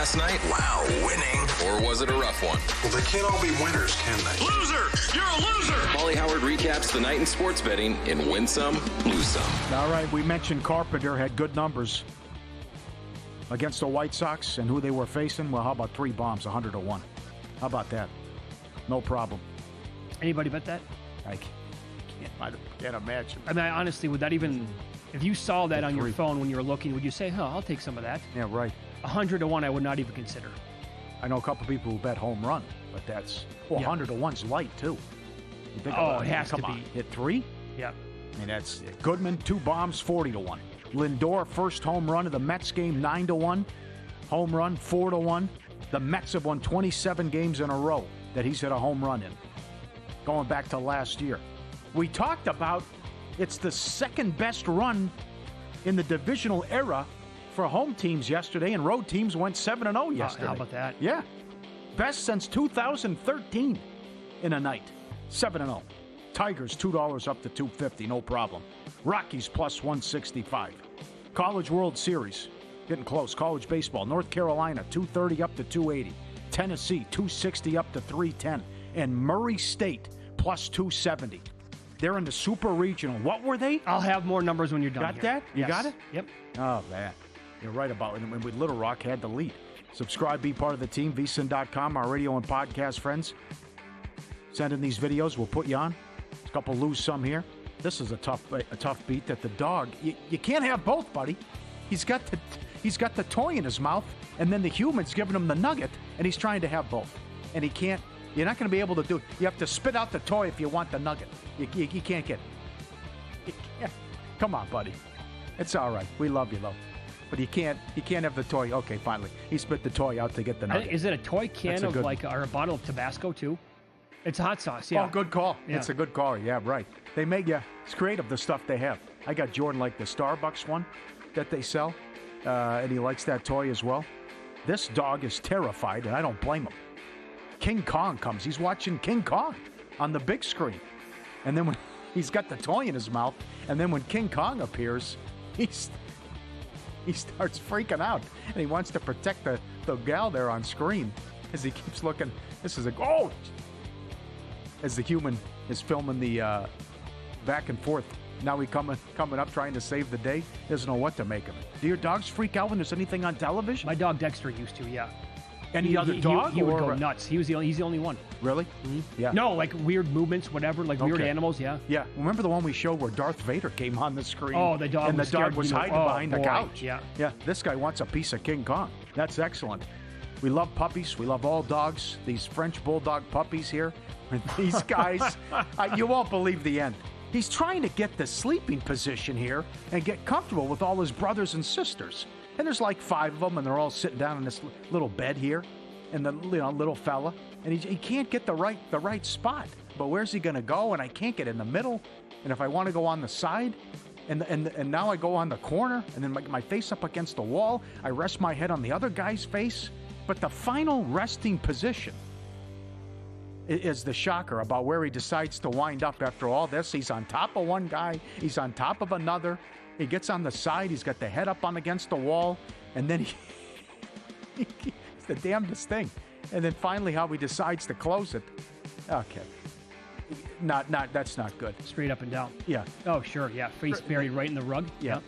last night? Wow, winning. Or was it a rough one? Well, they can't all be winners, can they? Loser! You're a loser! Paulie Howard recaps the night in sports betting in Win Some, Lose Some. All right, we mentioned Carpenter had good numbers against the White Sox and who they were facing. Well, how about 3 bombs, 100-1? How about that? No problem. Anybody bet that? I can't imagine. I mean, honestly, would that even, if you saw that on your phone when you were looking, would you say, I'll take some of that? Yeah, right. 100-1, I would not even consider. I know a couple people who bet home run, but that's, 100-1's light, too. It has to be. Hit 3? Yeah. I mean, that's Goodman, 2 bombs, 40-1. Lindor, first home run of the Mets game, 9-1. Home run, 4-1. The Mets have won 27 games in a row that he's hit a home run in, going back to last year. We talked about it's the second best run in the divisional era for home teams yesterday, and road teams went 7-0 yesterday. How about that? Yeah. Best since 2013 in a night. 7-0. Tigers, $2 up to $2.50, no problem. Rockies plus 165. College World Series, getting close. College baseball, North Carolina, 230 up to 280. Tennessee, 260 up to 310. And Murray State, plus 270. They're in the Super Regional. What were they? I'll have more numbers when you're done. Got here. that? You Yes. got it? Yep. Oh, man. You're right about it. And with Little Rock had the lead. Subscribe, be part of the team, VSiN.com, our radio and podcast friends. Send in these videos. We'll put you on. A couple lose some here. This is a tough beat that the dog, you can't have both, buddy. He's got the toy in his mouth, and then the human's giving him the nugget, and he's trying to have both. And he can't. You're not going to be able to do it. You have to spit out the toy if you want the nugget. You can't get it. You can't. Come on, buddy. It's all right. We love you, though. But you can't have the toy. Okay, finally. He spit the toy out to get the nugget. Is it a toy can of or a bottle of Tabasco, too? It's hot sauce, yeah. Oh, good call. Yeah. It's a good call. Yeah, right. They make it's creative, the stuff they have. I got Jordan like the Starbucks one that they sell, and he likes that toy as well. This dog is terrified, and I don't blame him. King Kong comes. He's watching King Kong on the big screen. And then when he's got the toy in his mouth, and then when King Kong appears, he starts freaking out. And he wants to protect the gal there on screen as he keeps looking. This is as the human is filming the back and forth. Now he coming up trying to save the day. Doesn't know what to make of it. Do your dogs freak out when there's anything on television? My dog Dexter used to, yeah. Any other dog? He would go nuts. He's the only one. Really? Mm-hmm. Yeah. No, like weird movements, whatever, like weird animals, yeah. Yeah. Remember the one we showed where Darth Vader came on the screen? Oh, the dog was hiding behind the couch. Yeah. Yeah. This guy wants a piece of King Kong. That's excellent. We love puppies. We love all dogs. These French bulldog puppies here. These guys, you won't believe the end. He's trying to get the sleeping position here and get comfortable with all his brothers and sisters. And there's like 5 of them, and they're all sitting down in this little bed here, and the little fella, and he can't get the right spot. But where's he going to go? And I can't get in the middle. And if I want to go on the side, and now I go on the corner, and then my face up against the wall, I rest my head on the other guy's face. But the final resting position is the shocker about where he decides to wind up after all this. He's on top of one guy. He's on top of another. He gets on the side. He's got the head up on against the wall. And then it's the damnedest thing. And then finally how he decides to close it. Okay. That's not good. Straight up and down. Yeah. Oh, sure. Yeah. Face buried right in the rug. Yeah.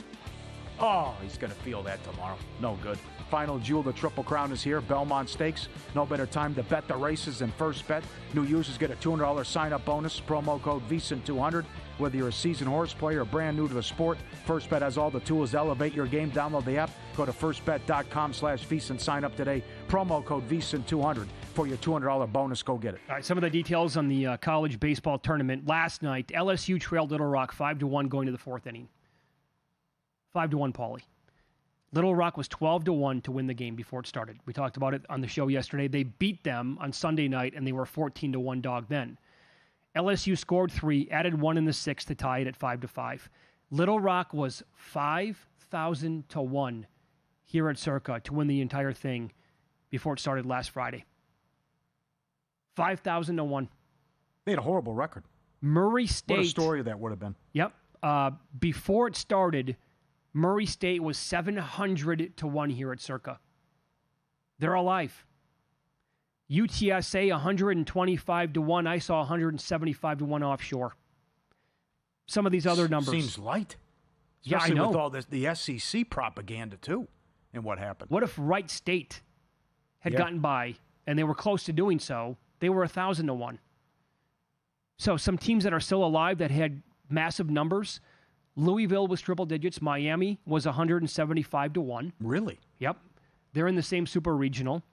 Oh, he's going to feel that tomorrow. No good. Final jewel, the Triple Crown is here. Belmont Stakes. No better time to bet the races than First Bet. New users get a $200 sign-up bonus. Promo code VSiN200. Whether you're a seasoned horse player or brand new to the sport, First Bet has all the tools to elevate your game. Download the app. Go to firstbet.com/VSiN. Sign up today. Promo code VSiN200 for your $200 bonus. Go get it. All right, some of the details on the college baseball tournament. Last night, LSU trailed Little Rock 5-1 going to the 4th inning. 5-1, Paulie. Little Rock was 12-1 to win the game before it started. We talked about it on the show yesterday. They beat them on Sunday night, and they were 14-1 dog then. LSU scored 3, added 1 in the 6th to tie it at 5-5. Little Rock was 5,000-1 here at Circa to win the entire thing before it started last Friday. 5,000-1. They had a horrible record. Murray State. What a story that would have been. Yep. Before it started, Murray State was 700-1 here at Circa. They're alive. UTSA 125 to 1. I saw 175 to 1 offshore. Some of these other numbers. Seems light. Yeah, I Especially know. with all the SEC propaganda, too, and what happened. What if Wright State had gotten by, and they were close to doing so? They were 1,000 to 1. So some teams that are still alive that had massive numbers. Louisville was triple digits. Miami was 175 to 1. Really? Yep. They're in the same super regional.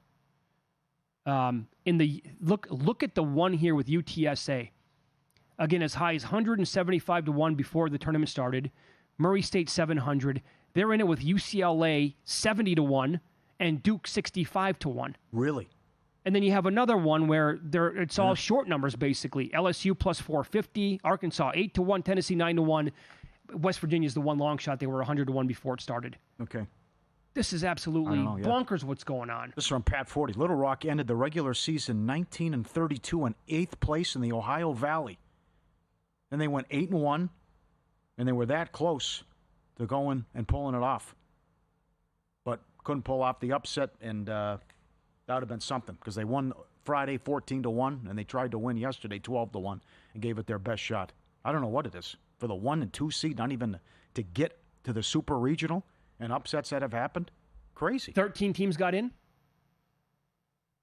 Look at the one here with UTSA. Again, as high as 175 to 1 before the tournament started. Murray State 700. They're in it with UCLA 70 to 1 and Duke 65 to 1. Really? And then you have another one where it's all short numbers basically. LSU plus 450, Arkansas 8 to 1, Tennessee 9 to 1. West Virginia's the one long shot. They were 100 to 1 before it started. Okay. This is absolutely bonkers what's going on. This is from Pat 40. Little Rock ended the regular season 19-32 in 8th place in the Ohio Valley. Then they went 8-1, and they were that close to going and pulling it off. But couldn't pull off the upset, and that would have been something because they won Friday 14 to 1, and they tried to win yesterday 12 to 1 and gave it their best shot. I don't know what it is for the 1 and 2 seed, not even to get to the super regional and upsets that have happened. Crazy. 13 teams got in,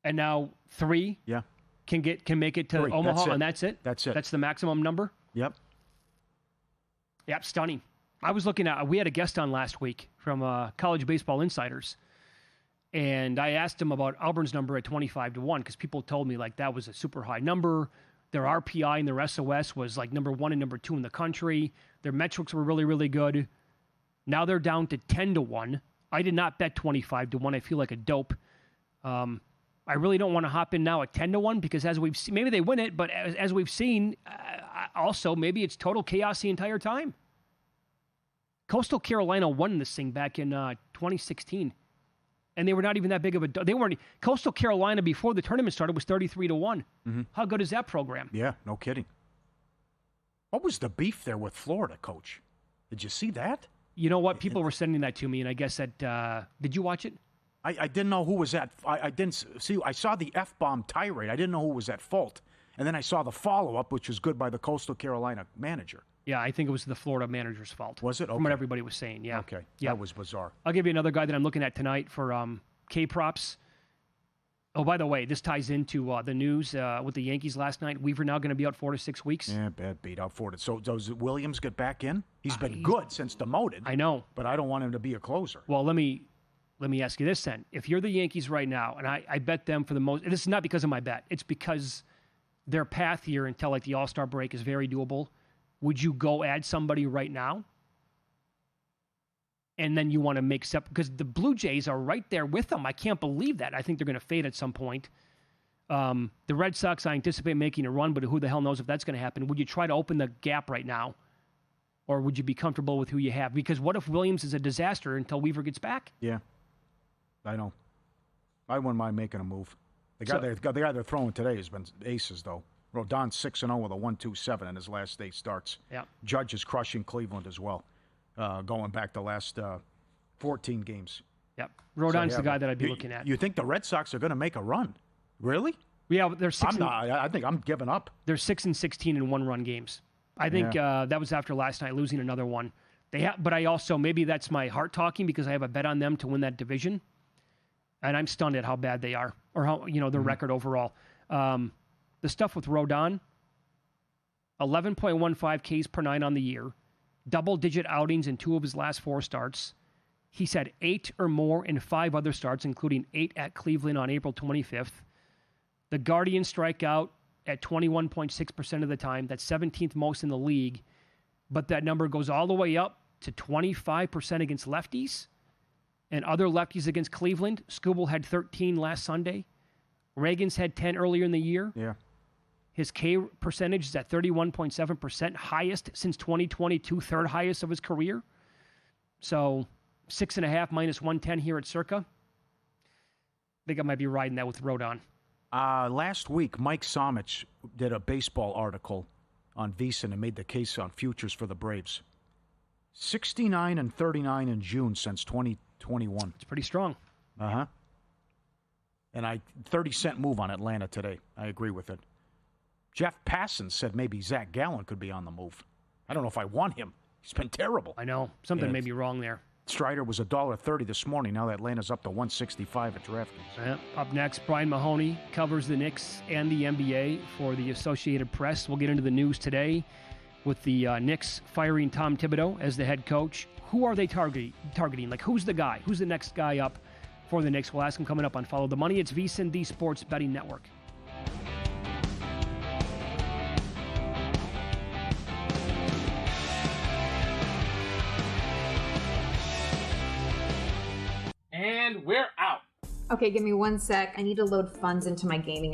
and now 3 can make it to Omaha, and that's it. That's it. That's the maximum number. Yep. Yep, stunning. I was looking at, we had a guest on last week from College Baseball Insiders, and I asked him about Auburn's number at 25 to 1 because people told me like that was a super high number. Their RPI and their SOS was like number 1 and number 2 in the country. Their metrics were really, really good. Now they're down to 10 to 1. I did not bet 25 to 1. I feel like a dope. I really don't want to hop in now at 10 to 1 because as we've seen, maybe they win it, but as we've seen, also maybe it's total chaos the entire time. Coastal Carolina won this thing back in 2016, and they were not even that big of a. They weren't. Coastal Carolina before the tournament started was 33 to 1. Mm-hmm. How good is that program? Yeah, no kidding. What was the beef there with Florida, Coach? Did you see that? You know what? People were sending that to me, and I guess that. Did you watch it? I didn't know who was at. I didn't see. I saw the F-bomb tirade. I didn't know who was at fault, and then I saw the follow-up, which was good by the Coastal Carolina manager. Yeah, I think it was the Florida manager's fault. Was it? Okay. From what everybody was saying, yeah. Okay, yeah. That was bizarre. I'll give you another guy that I'm looking at tonight for K-props. Oh, by the way, this ties into the news with the Yankees last night. Weaver now going to be out 4 to 6 weeks. Yeah, bad beat out for it. So does Williams get back in? He's been good since demoted. I know. But I don't want him to be a closer. Well, let me ask you this then. If you're the Yankees right now, and I bet them for the most, this is not because of my bet. It's because their path here until like the All-Star break is very doable. Would you go add somebody right now? And then you want to make up because the Blue Jays are right there with them. I can't believe that. I think they're going to fade at some point. The Red Sox, I anticipate making a run, but who the hell knows if that's going to happen? Would you try to open the gap right now? Or would you be comfortable with who you have? Because what if Williams is a disaster until Weaver gets back? Yeah, I know. I wouldn't mind making a move. The guy they're throwing today has been aces, though. Rodon's 6-0 with a 1.27 in his last 8 starts. Yeah. Judge is crushing Cleveland as well, going back the last 14 games. Yep. Rodon's the guy that I'd be looking at. You think the Red Sox are going to make a run? Really? Yeah, they're 6. I think I'm giving up. They're 6-16 in one-run games. I think that was after last night losing another one. But I also maybe that's my heart talking because I have a bet on them to win that division, and I'm stunned at how bad they are or how their record overall. The stuff with Rodon, 11.15 Ks per 9 on the year, double-digit outings in 2 of his last 4 starts. He's had 8 or more in 5 other starts, including 8 at Cleveland on April 25th. The Guardians strike out at 21.6% of the time. That's 17th most in the league. But that number goes all the way up to 25% against lefties and other lefties against Cleveland. Skubal had 13 last Sunday. Reagan's had 10 earlier in the year. Yeah. His K percentage is at 31.7%, highest since 2022, third highest of his career. So 6.5 minus 110 here at Circa. I think I might be riding that with Rodon. Last week, Mike Somich did a baseball article on VSiN and made the case on futures for the Braves. 69 and 39 in June since 2021. It's pretty strong. Uh-huh. And 30-cent move on Atlanta today. I agree with it. Jeff Passan said maybe Zach Gallen could be on the move. I don't know if I want him. He's been terrible. I know. Something may be wrong there. Strider was $1.30 this morning. Now that Atlanta's up to $1.65 at DraftKings. Up next, Brian Mahoney covers the Knicks and the NBA for the Associated Press. We'll get into the news today with the Knicks firing Tom Thibodeau as the head coach. Who are they targeting? Like, who's the guy? Who's the next guy up for the Knicks? We'll ask him coming up on Follow the Money. It's VSiN, the Sports Betting Network. And we're out. Okay, give me 1 sec. I need to load funds into my gaming